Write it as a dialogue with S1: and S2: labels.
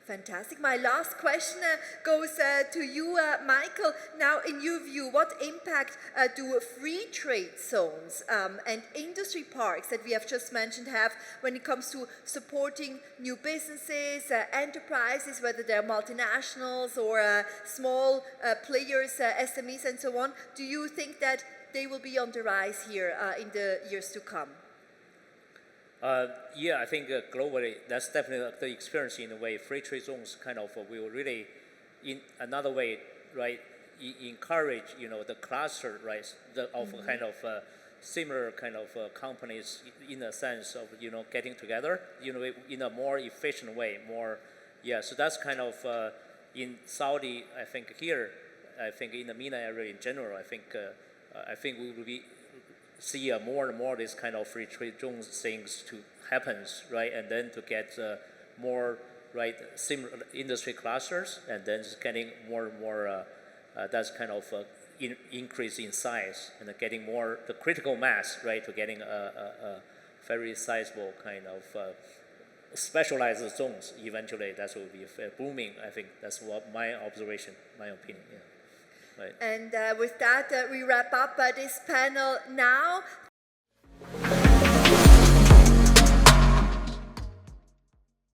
S1: Fantastic. My last question goes to you, Michael. Now, in your view, what impact do free trade zones and industry parks that we have just mentioned have when it comes to supporting new businesses, enterprises, whether they're multinationals or small players, SMEs and so on? Do you think that they will be on the rise here in the years to come?
S2: Yeah, I think globally that's definitely the experience in a way. Free trade zones kind of will really, in another way, right, encourage the cluster, right, of kind of similar kind of companies in a sense of getting together, in a more efficient way, more, yeah. So that's kind of in Saudi. I think here, I think in the MENA area in general, I think we will be see more and more this kind of free trade zones things to happens, right, and then to get more, right, similar industry clusters, and then just getting more and more that's kind of increase in size and getting more the critical mass, right, to getting a very sizable kind of specialized zones. Eventually, that will be booming. I think that's what my observation, my opinion. Yeah. Right.
S1: And with that, we wrap up this panel now.